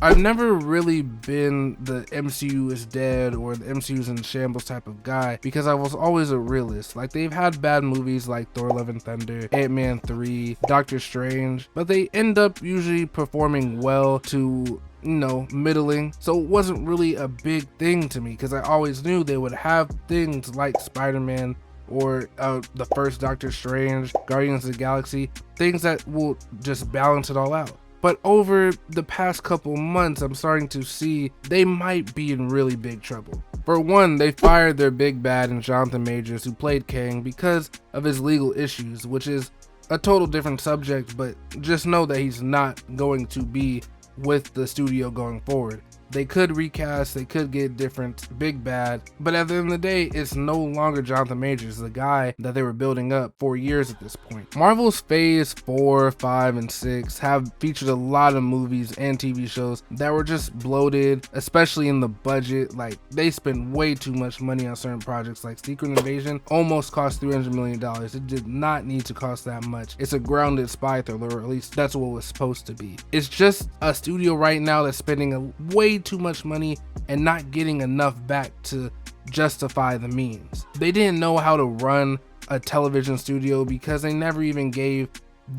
I've never really been the MCU is dead or the MCU is in shambles type of guy, because I was always a realist. Like, they've had bad movies like Thor Love and Thunder, Ant-Man 3, Doctor Strange, but they end up usually performing well to, you know, middling. So it wasn't really a big thing to me, because I always knew they would have things like Spider-Man or the first Doctor Strange, Guardians of the Galaxy, things that will just balance it all out. But over the past couple months, I'm starting to see they might be in really big trouble. For one, they fired their big bad in Jonathan Majors, who played Kang, because of his legal issues, which is a total different subject, but just know that he's not going to be with the studio going forward. They could recast, they could get different big bad, but at the end of the day, it's no longer Jonathan Majors, the guy that they were building up for years at this point. Marvel's phase 4, 5, and 6 have featured a lot of movies and TV shows that were just bloated, especially in the budget. Like, they spent way too much money on certain projects. Like Secret Invasion almost cost $300 million. It did not need to cost that much. It's a grounded spy thriller, or at least that's what it was supposed to be. It's just a studio right now that's spending a way too much money and not getting enough back to justify the means. They didn't know how to run a television studio because they never even gave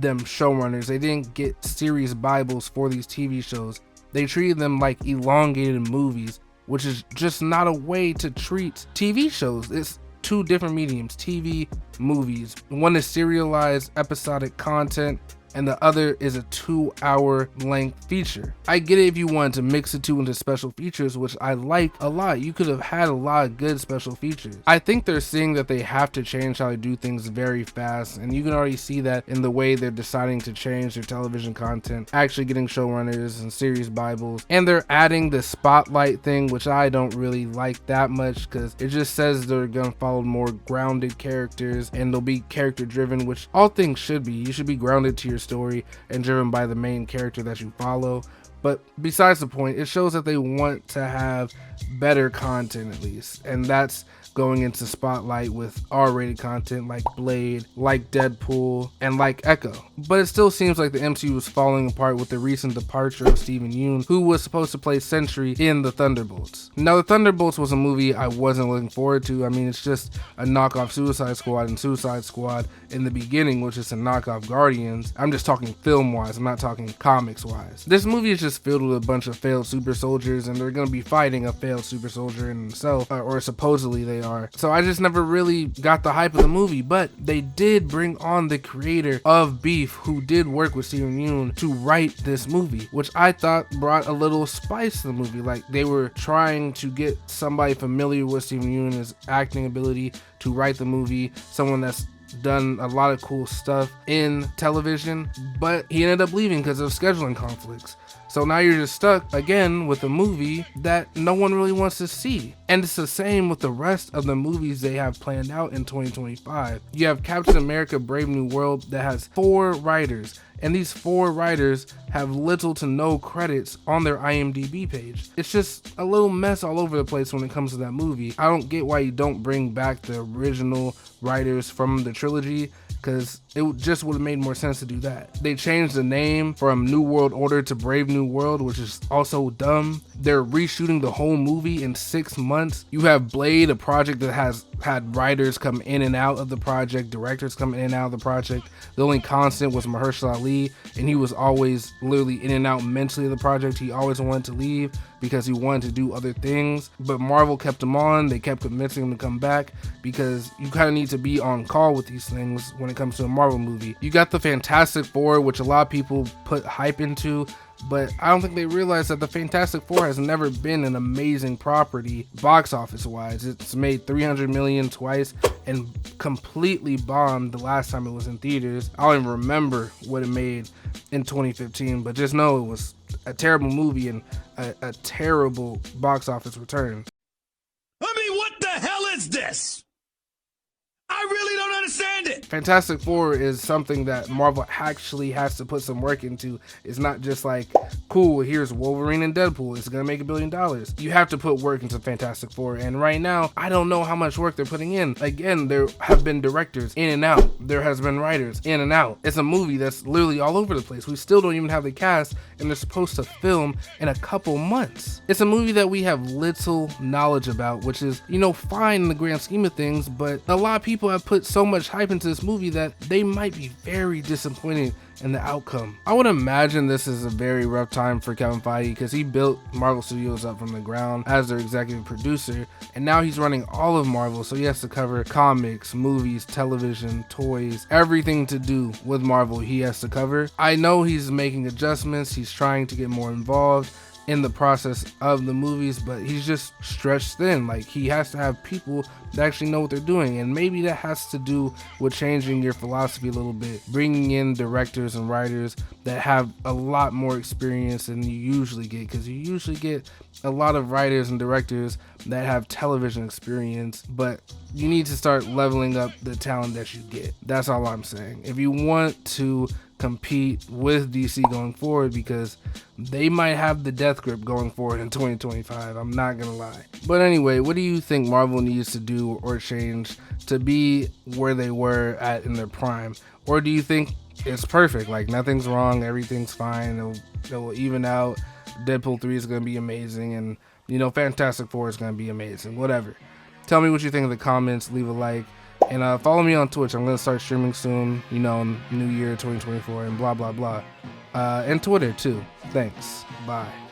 them showrunners. They didn't get series bibles for these TV shows. They treated them like elongated movies, which is just not a way to treat TV shows. It's two different mediums, TV, movies. One is serialized episodic content, and the other is a 2-hour length feature. I get it if you wanted to mix the two into special features, which I like a lot. You could have had a lot of good special features. I think they're seeing that they have to change how they do things very fast, and you can already see that in the way they're deciding to change their television content, actually getting showrunners and series bibles, and they're adding the spotlight thing, which I don't really like that much, because it just says they're gonna follow more grounded characters and they'll be character driven, which all things should be. You should be grounded to your story and driven by the main character that you follow. But besides the point, it shows that they want to have better content, at least, and that's going into spotlight with R-rated content like Blade, like Deadpool, and like Echo. But it still seems like the MCU was falling apart with the recent departure of Steven Yeun, who was supposed to play Sentury in the Thunderbolts. Now, the Thunderbolts was a movie I wasn't looking forward to. I mean, it's just a knockoff Suicide Squad, and Suicide Squad in the beginning was just a knockoff Guardians. I'm just talking film-wise, I'm not talking comics-wise. This movie is just filled with a bunch of failed super soldiers, and they're gonna be fighting a failed super soldier in himself, or supposedly they are. So I just never really got the hype of the movie, but they did bring on the creator of Beef, who did work with Steven Yeun, to write this movie, which I thought brought a little spice to the movie. Like, they were trying to get somebody familiar with Steven Yeun, his acting ability, to write the movie, someone that's done a lot of cool stuff in television, but he ended up leaving because of scheduling conflicts. So now you're just stuck again with a movie that no one really wants to see. And it's the same with the rest of the movies they have planned out in 2025. You have Captain America Brave New World that has 4 writers, and these 4 writers have little to no credits on their IMDb page. It's just a little mess all over the place when it comes to that movie. I don't get why you don't bring back the original writers from the trilogy, because it just would have made more sense to do that. They changed the name from New World Order to Brave New World, which is also dumb. They're reshooting the whole movie in 6 months. You have Blade, a project that has had writers come in and out of the project, directors come in and out of the project. The only constant was Mahershala Ali, and he was always literally in and out mentally of the project. He always wanted to leave because he wanted to do other things, but Marvel kept him on. They kept convincing him to come back, because you kind of need to be on call with these things when it comes to a Marvel movie. You got the Fantastic Four, which a lot of people put hype into, but I don't think they realize that the Fantastic Four has never been an amazing property box office wise. It's made $300 million twice and completely bombed the last time it was in theaters. I don't even remember what it made in 2015, but just know it was a terrible movie and a terrible box office return. I mean, what the hell is this? I really don't understand understand it. Fantastic Four is something that Marvel actually has to put some work into. It's not just like, cool, here's Wolverine and Deadpool, it's gonna make $1 billion. You have to put work into Fantastic Four, and right now, I don't know how much work they're putting in. Again, there have been directors in and out. There has been writers in and out. It's a movie that's literally all over the place. We still don't even have the cast, and they're supposed to film in a couple months. It's a movie that we have little knowledge about, which is, fine in the grand scheme of things, but a lot of people have put so much hype into this movie that they might be very disappointed in the outcome. I would imagine this is a very rough time for Kevin Feige because he built Marvel Studios up from the ground as their executive producer, and now he's running all of Marvel, so he has to cover comics, movies, television, toys, everything to do with Marvel he has to cover. I know he's making adjustments, he's trying to get more involved in the process of the movies, but he's just stretched thin. Like, he has to have people that actually know what they're doing, and maybe that has to do with changing your philosophy a little bit, bringing in directors and writers that have a lot more experience than you usually get, because you usually get a lot of writers and directors that have television experience, but you need to start leveling up the talent that you get. That's all I'm saying. If you want to compete with DC going forward, because they might have the death grip going forward in 2025, I'm not gonna lie. But anyway, what do you think Marvel needs to do or change to be where they were at in their prime? Or do you think it's perfect, like nothing's wrong, everything's fine, it'll even out, Deadpool 3 is gonna be amazing, and Fantastic Four is gonna be amazing? Whatever. Tell me what you think in the comments, leave a like, and follow me on Twitch. I'm gonna start streaming soon, New Year 2024 and blah blah blah, and Twitter too. Thanks, bye.